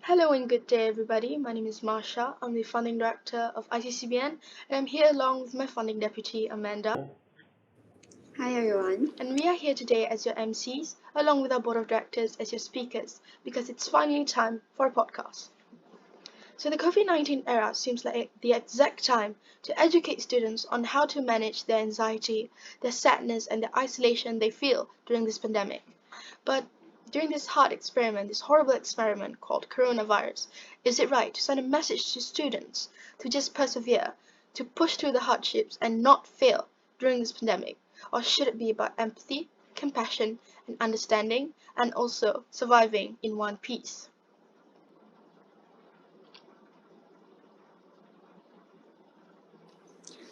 Hello and good day, everybody. My name is Marsha. I'm the funding director of ICCBN, and I'm here along with my funding deputy, Amanda. Hi everyone. And we are here today as your MCs, along with our board of directors as your speakers, because it's finally time for a podcast. So, the COVID 19 era seems like the exact time to educate students on how to manage their anxiety, their sadness, and the isolation they feel during this pandemic. But during this hard experiment, this horrible experiment called coronavirus, is it right to send a message to students to just persevere, to push through the hardships and not fail during this pandemic? Or should it be about empathy, compassion, and understanding, and also surviving in one piece?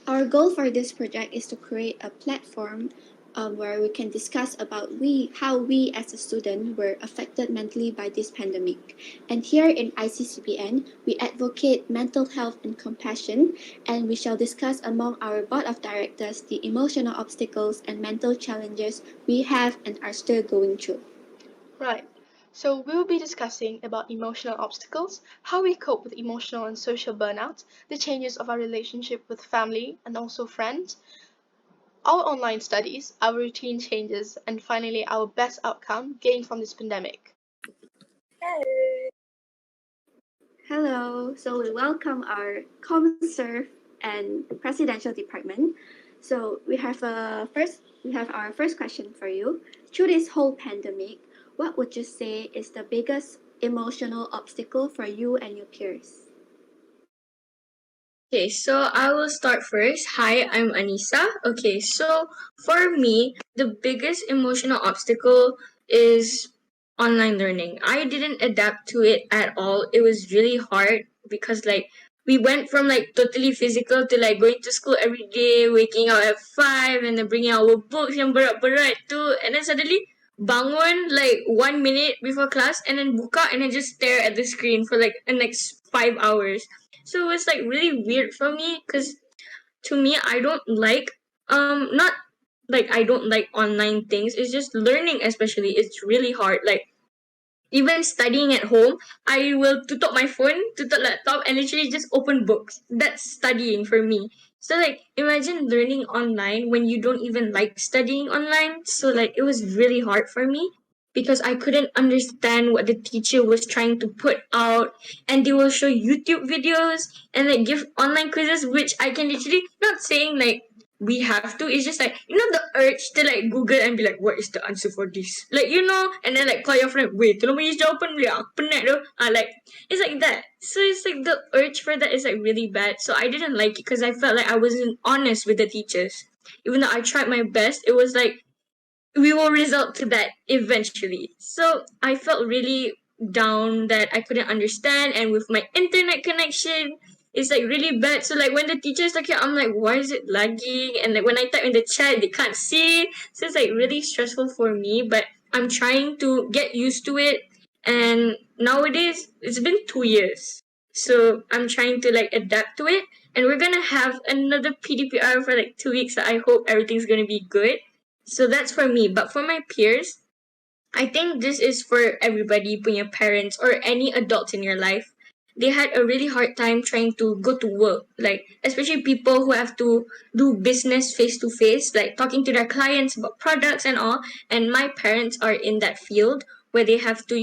Our goal for this project is to create a platform where we can discuss about how we as a student were affected mentally by this pandemic. And here in ICCBN, we advocate mental health and compassion, and we shall discuss among our board of directors the emotional obstacles and mental challenges we have and are still going through. Right. So we will be discussing about emotional obstacles, how we cope with emotional and social burnout, the changes of our relationship with family and also friends, our online studies, our routine changes, and finally our best outcome gained from this pandemic. Hello. So we welcome our ComServe and Presidential Department. So we have our first question for you. Through this whole pandemic, what would you say is the biggest emotional obstacle for you and your peers? Okay, so I will start first. Hi, I'm Anissa. Okay, so for me, the biggest emotional obstacle is online learning. I didn't adapt to it at all. It was really hard because we went from totally physical to going to school every day, waking up at 5 and then bringing our books yang berat-berat too, and then suddenly bangun 1 minute before class and then buka and then just stare at the screen for the next 5 hours. So it was really weird for me because to me I don't like not I don't like online things. It's just learning, especially it's really hard. Even studying at home, I will tutup my phone, tutup laptop, and literally just open books. That's studying for me. So imagine learning online when you don't even like studying online. So it was really hard for me because I couldn't understand what the teacher was trying to put out, and they will show YouTube videos and give online quizzes, which I can literally not saying we have to. It's just the urge to Google and be like, what is the answer for this? And then call your friend, wait, tolong bagi jawapan boleh? Penat tu. It's like that. So it's the urge for that is really bad. So I didn't like it because I felt like I wasn't honest with the teachers. Even though I tried my best, it was we will result to that eventually. So I felt really down that I couldn't understand, and with my internet connection, it's really bad. So when the teacher's here, I'm like, why is it lagging? And when I type in the chat, they can't see. So it's really stressful for me, but I'm trying to get used to it. And nowadays, it's been 2 years. So I'm trying to adapt to it. And we're gonna have another PDPR for 2 weeks. So I hope everything's gonna be good. So that's for me. But for my peers, I think this is for everybody, punya parents or any adults in your life. They had a really hard time trying to go to work, especially people who have to do business face to face, talking to their clients about products and all. And my parents are in that field where they have to,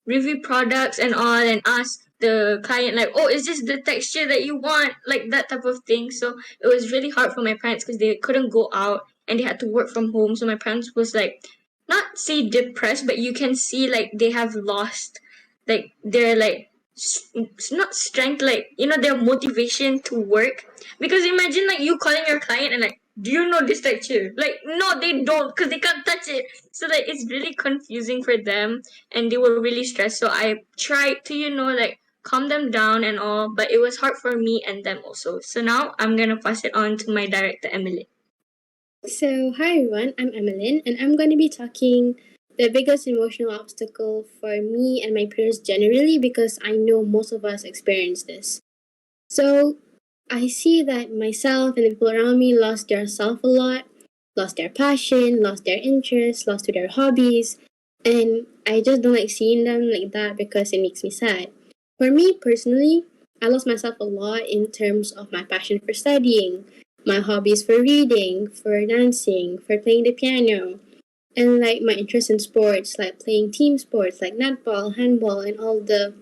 review products and all and ask the client oh, is this the texture that you want, that type of thing. So it was really hard for my parents because they couldn't go out and they had to work from home. So my parents was not say depressed, but you can see they have lost their not strength, their motivation to work. Because imagine you calling your client and do you know this texture? No, they don't because they can't touch it. So it's really confusing for them, and they were really stressed. So I tried to calm them down and all, but it was hard for me and them also. So now I'm gonna pass it on to my director, Emily. So, hi everyone, I'm Emmeline, and I'm going to be talking the biggest emotional obstacle for me and my peers generally because I know most of us experience this. So, I see that myself and the people around me lost their self a lot, lost their passion, lost their interests, lost to their hobbies, And I just don't like seeing them like that because it makes me sad. For me personally, I lost myself a lot in terms of my passion for studying, my hobbies for reading, for dancing, for playing the piano, and like my interest in sports, like playing team sports like netball, handball, and all the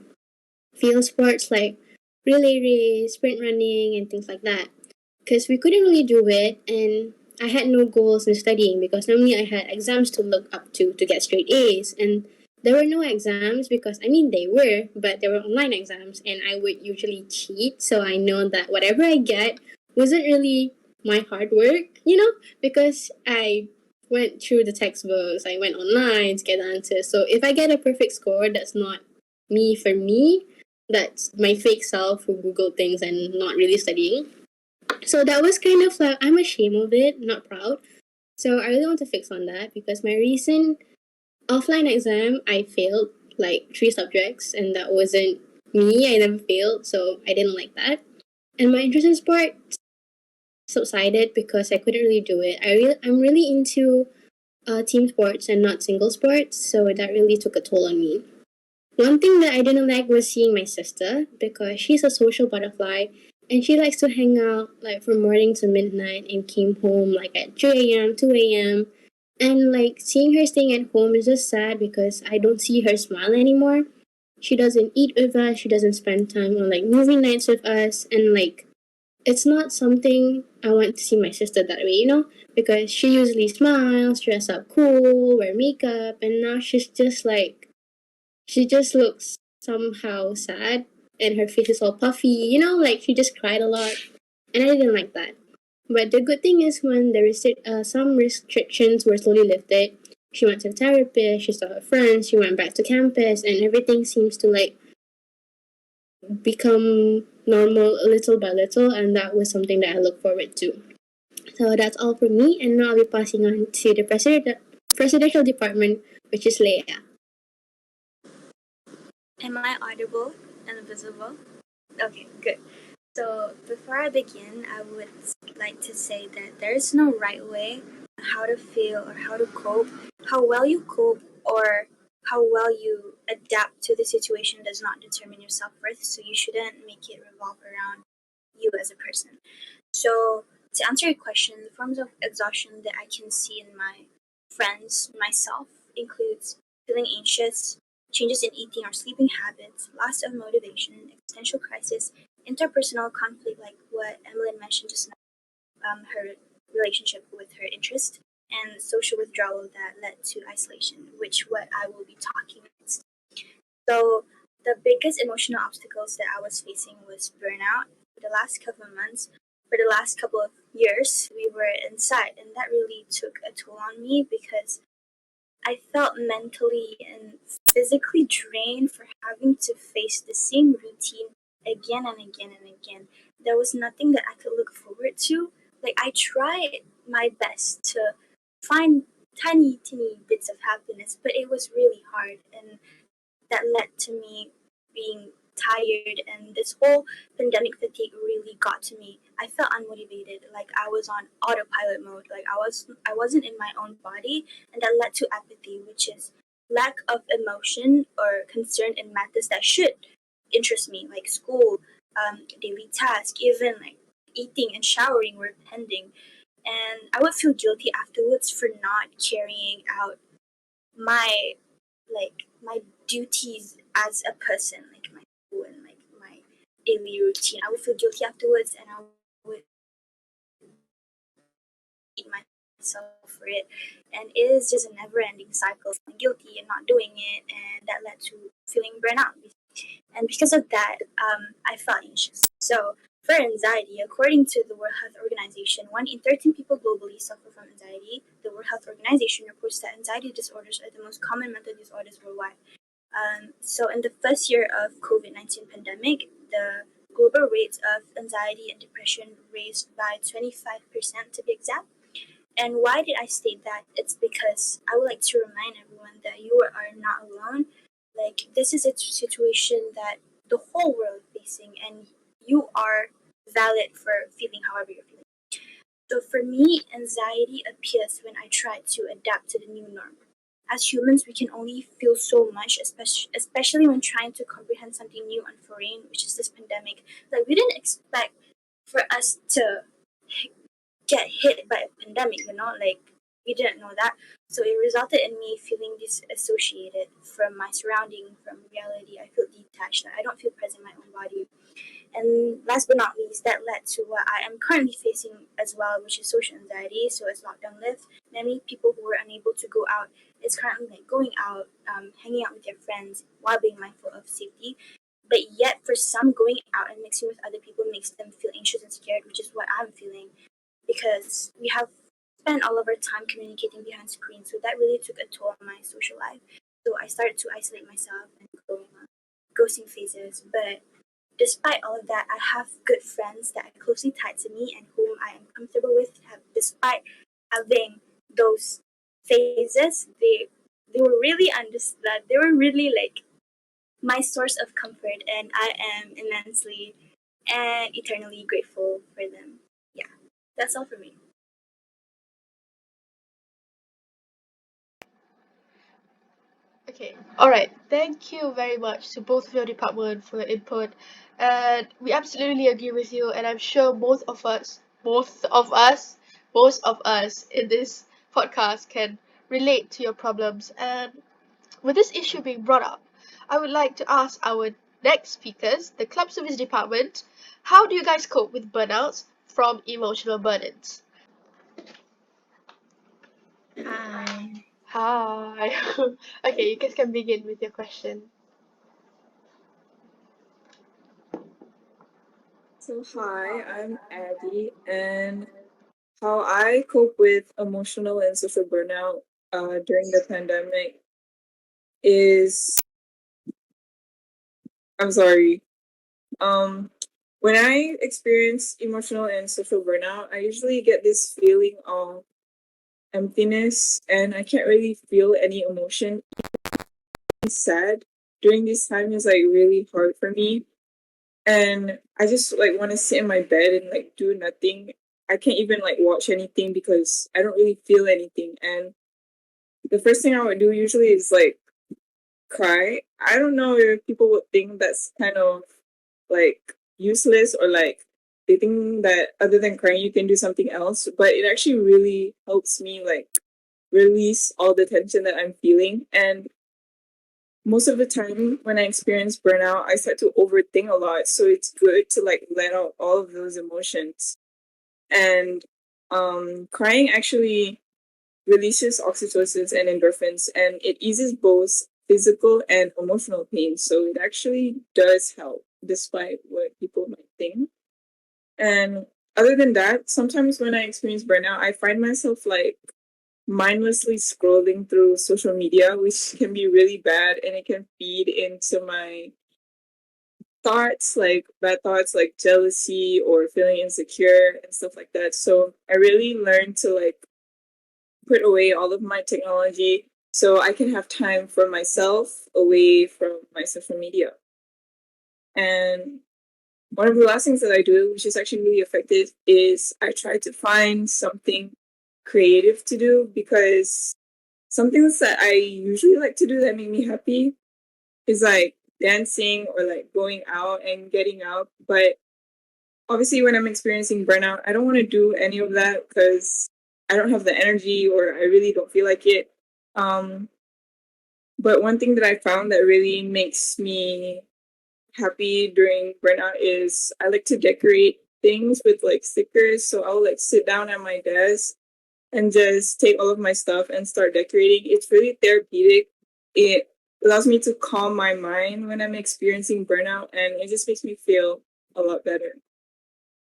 field sports like relay race, sprint running, and things like that. Because we couldn't really do it, and I had no goals in studying because normally I had exams to look up to get straight A's, and there were no exams because I mean they were, but they were online exams, and I would usually cheat, so I know that whatever I get wasn't really my hard work, because I went through the textbooks, I went online to get answers. So if I get a perfect score, that's not me for me. That's my fake self who Googled things and not really studying. So that was kind of like, I'm ashamed of it, not proud. So I really want to fix on that because my recent offline exam, I failed like 3 subjects, and that wasn't me. I never failed, so I didn't like that. And my interest in sport subsided because I couldn't really do it. I'm really into team sports and not single sports, so that really took a toll on me. One thing that I didn't like was seeing my sister because she's a social butterfly and she likes to hang out like from morning to midnight and came home like at 3 a.m., 2 a.m. And like seeing her staying at home is just sad because I don't see her smile anymore. She doesn't eat with us, she doesn't spend time on like movie nights with us, and like it's not something I want to see my sister that way, because she usually smiles, dress up cool, wear makeup, and now she's just like she just looks somehow sad and her face is all puffy, like she just cried a lot. And I didn't like that. But the good thing is when some restrictions were slowly lifted, she went to a therapist, she saw her friends, she went back to campus, and everything seems to like become normal little by little, and that was something that I look forward to. So that's all for me, and now I'll be passing on to the presidential department, which is Leia. Am I audible and visible? Okay, good. So before I begin, I would like to say that there is no right way on how to feel or how to cope. How well you cope or how well you adapt to the situation does not determine your self-worth, so you shouldn't make it revolve around you as a person. So to answer your question, the forms of exhaustion that I can see in my friends, myself, includes feeling anxious, changes in eating or sleeping habits, loss of motivation, existential crisis, interpersonal conflict, like what Emmeline mentioned just now, her relationship with her interest, and social withdrawal that led to isolation, which what I will be talking next. So the biggest emotional obstacles that I was facing was burnout. For the last couple of months, for the last couple of years, we were inside, and that really took a toll on me because I felt mentally and physically drained for having to face the same routine again and again and again. There was nothing that I could look forward to. Like, I tried my best to find tiny, tiny bits of happiness, but it was really hard. And that led to me being tired, and this whole pandemic fatigue really got to me. I felt unmotivated, like I was on autopilot mode, like I wasn't in my own body, and that led to apathy, which is lack of emotion or concern in matters that should interest me, like school, daily tasks, even like eating and showering were pending. And I would feel guilty afterwards for not carrying out my my duties as a person, like my school and like my daily routine. I would feel guilty afterwards, and I would eat myself for it. And it is just a never-ending cycle. I'm guilty and not doing it, and that led to feeling burnout. And because of that, I felt anxious. So for anxiety, according to the World Health Organization, 1 in 13 people globally suffer from anxiety. The World Health Organization reports that anxiety disorders are the most common mental disorders worldwide. So in the first year of COVID-19 pandemic, the global rates of anxiety and depression raised by 25% to be exact. And why did I state that? It's because I would like to remind everyone that you are not alone. Like, this is a situation that the whole world is facing, and you are valid for feeling however you're feeling. So for me, anxiety appears when I try to adapt to the new norm. as humans, we can only feel so much, especially when trying to comprehend something new and foreign, which is this pandemic. Like, we didn't expect for us to get hit by a pandemic, like, we didn't know that. So it resulted in me feeling disassociated from my surrounding, from reality. I feel detached. I don't feel present in my own body. And last but not least, that led to what I am currently facing as well, which is social anxiety. So as lockdown lifts, many people who were unable to go out is currently like going out, hanging out with their friends while being mindful of safety. But yet, for some, going out and mixing with other people makes them feel anxious and scared, which is what I'm feeling, because we have spent all of our time communicating behind screens. So that really took a toll on my social life. So I started to isolate myself and going on ghosting phases. But despite all of that, I have good friends that are closely tied to me and whom I am comfortable with. Despite having those phases, they were really understood. They were really like my source of comfort, and I am immensely and eternally grateful for them. Yeah, that's all for me. Okay, all right. Thank you very much to both of your department for your input, and we absolutely agree with you. And I'm sure both of us in this podcast can relate to your problems. And with this issue being brought up, I would like to ask our next speakers, the club service department, how do you guys cope with burnouts from emotional burdens? Hi. Hi. Okay, you guys can begin with your question. So, hi, I'm Abby, and how I cope with emotional and social burnout during the pandemic is, I'm sorry, um, when I experience emotional and social burnout, I usually get this feeling of emptiness and I can't really feel any emotion. Sad during this time is like really hard for me, and I just like want to sit in my bed and like do nothing. I can't even like watch anything because I don't really feel anything. And the first thing I would do usually is like cry. I don't know if people would think that's kind of like useless, or like they think that other than crying you can do something else, but it actually really helps me like release all the tension that I'm feeling. And most of the time when I experience burnout, I start to overthink a lot. So it's good to like let out all of those emotions. And crying actually releases oxytocin and endorphins, and it eases both physical and emotional pain. So it actually does help, despite what people might think. And other than that, sometimes when I experience burnout, I find myself like mindlessly scrolling through social media, which can be really bad, and it can feed into my thoughts, like bad thoughts like jealousy or feeling insecure and stuff like that. So I really learned to like put away all of my technology so I can have time for myself away from my social media. And one of the last things that I do, which is actually really effective, is I try to find something creative to do, because some things that I usually like to do that make me happy is like dancing or like going out and getting out. But obviously, when I'm experiencing burnout, I don't want to do any of that because I don't have the energy or I really don't feel like it. Um, but one thing that I found that really makes me happy during burnout is I like to decorate things with like stickers. So I'll like sit down at my desk and just take all of my stuff and start decorating. It's really therapeutic. It allows me to calm my mind when I'm experiencing burnout, and it just makes me feel a lot better.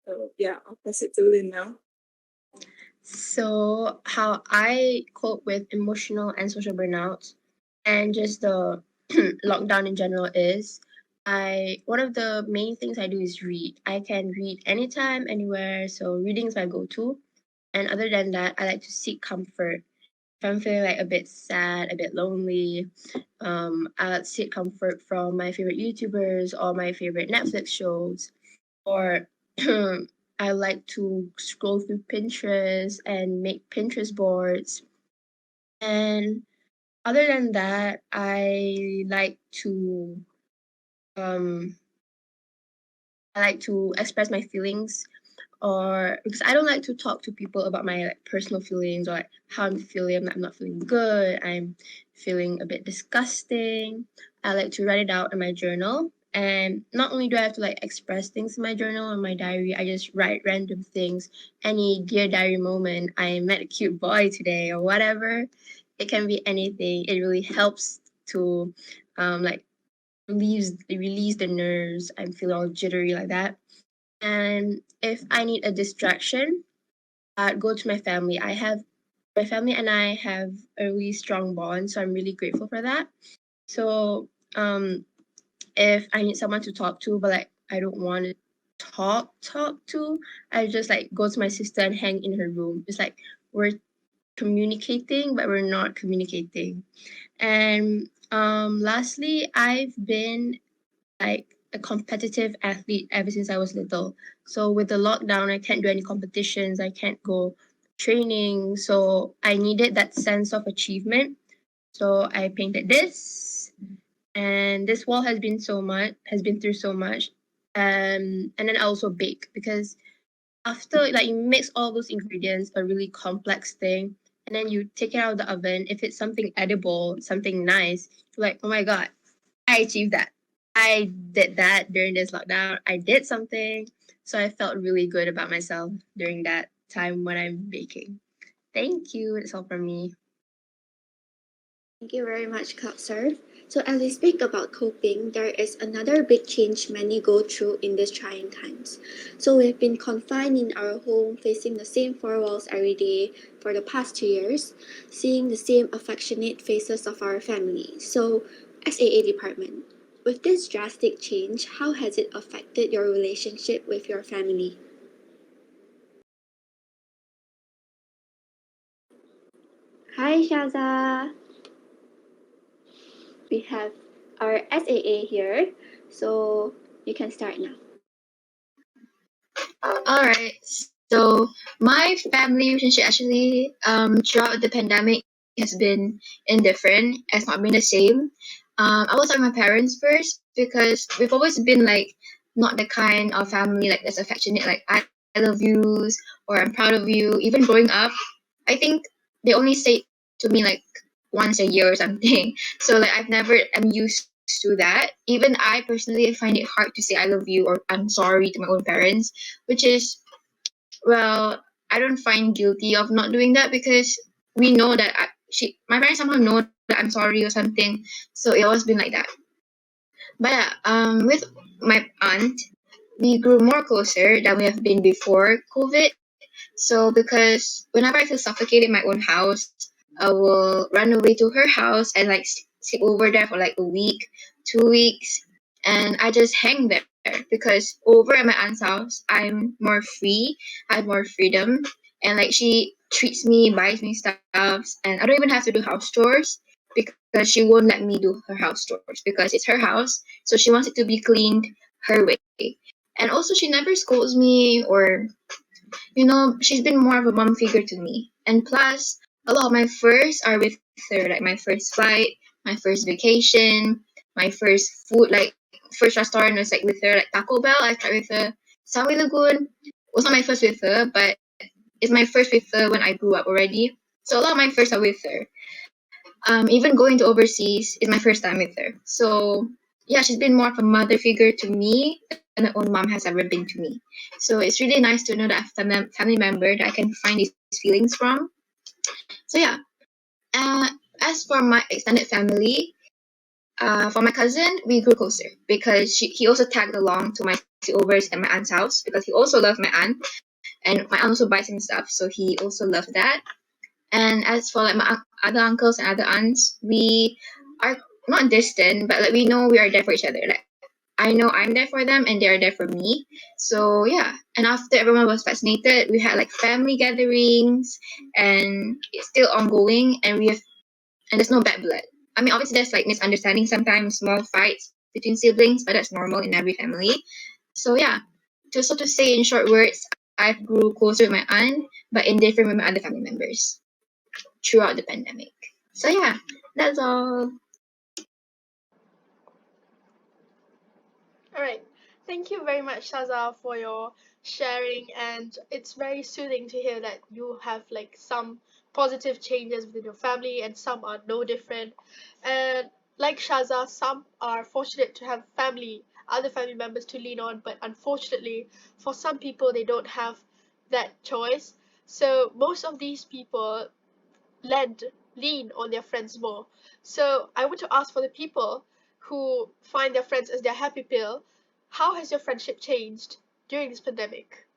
So yeah, I'll pass it to Lynn now. So, how I cope with emotional and social burnout and just the lockdown in general is one of the main things I do is read. I can read anytime, anywhere, so reading is my go-to. And other than that, I like to seek comfort. If I'm feeling like a bit sad, a bit lonely, I seek comfort from my favorite YouTubers or my favorite Netflix shows, or I like to scroll through Pinterest and make Pinterest boards. And Other than that, um I like to express my feelings, or because I don't like to talk to people about my like, personal feelings, or like how I'm feeling. I'm not feeling good. I'm feeling a bit disgusting. I like to write it out in my journal. And not only do I have to like express things in my journal or my diary, I just write random things. Any dear diary moment, I met a cute boy today, or whatever. It can be anything. It really helps to like release the nerves. I'm feeling all jittery like that. And if I need a distraction, I'd go to my family. My family and I have a really strong bond, so I'm really grateful for that. So if I need someone to talk to, but like I don't want to talk to, I just like go to my sister and hang in her room. It's like we're communicating, but we're not communicating. And lastly, I've been like a competitive athlete ever since I was little. So with the lockdown, I can't do any competitions. I can't go training. So I needed that sense of achievement. So I painted this, and this wall has been through so much. And then I also bake because after like you mix all those ingredients, a really complex thing, and then you take it out of the oven. If it's something edible, something nice, you're like, oh my god, I achieved that. I did that during this lockdown. I did something. So I felt really good about myself during that time when I'm baking. Thank you. That's all from me. Thank you very much, Sir. So as we speak about coping, there is another big change many go through in these trying times. So we've been confined in our home, facing the same four walls every day for the past 2 years, seeing the same affectionate faces of our family. So SAA department, with this drastic change, how has it affected your relationship with your family? Hi, Shaza. We have our SAA here, so you can start now. All right. So my family relationship actually throughout the pandemic has been indifferent. Has not been the same. I was with my parents first because we've always been like not the kind of family like that's affectionate, like I love yous or I'm proud of you. Even growing up, I think they only say to me like once a year or something. So like I'm used to that. Even I personally find it hard to say I love you or I'm sorry to my own parents, which is, well, I don't find guilty of not doing that because we know that my parents somehow know that I'm sorry or something. So it always been like that. But yeah, with my aunt, we grew more closer than we have been before COVID. So because whenever I feel suffocated in my own house, I will run away to her house and like sleep over there for like a week, 2 weeks, and I just hang there because over at my aunt's house, I'm more free, I have more freedom, and like she treats me, buys me stuff, and I don't even have to do house chores because she won't let me do her house chores because it's her house, so she wants it to be cleaned her way. And also, she never scolds me or she's been more of a mom figure to me. And plus, a lot of my firsts are with her, like my first flight, my first vacation, my first food, like first restaurant was like with her, like Taco Bell. I tried with her. Sawi Lagoon was not my first with her, but it's my first with her when I grew up already. So a lot of my firsts are with her. Even going to overseas is my first time with her. So yeah, she's been more of a mother figure to me than my own mom has ever been to me. So it's really nice to know that I have a family member that I can find these feelings from. So yeah. Uh, as for my extended family, for my cousin, we grew closer because he also tagged along to my overs at my aunt's house because he also loved my aunt, and my aunt also buys him stuff, so he also loved that. And as for like my other uncles and other aunts, we are not distant, but like we know we are there for each other. Like I know I'm there for them and they are there for me. So yeah. And after everyone was vaccinated, we had like family gatherings and it's still ongoing and there's no bad blood. I mean obviously there's like misunderstandings sometimes, small fights between siblings, but that's normal in every family. So yeah. To say in short words, I grew closer with my aunt, but indifferent with my other family members throughout the pandemic. So yeah, That's all. All right. Thank you very much, Shaza, for your sharing. And it's very soothing to hear that you have like some positive changes within your family and some are no different. And like Shaza, some are fortunate to have family, other family members to lean on, but unfortunately, for some people, they don't have that choice. So most of these people lend lean on their friends more. So I want to ask for the people who find their friends as their happy pill, how has your friendship changed during this pandemic?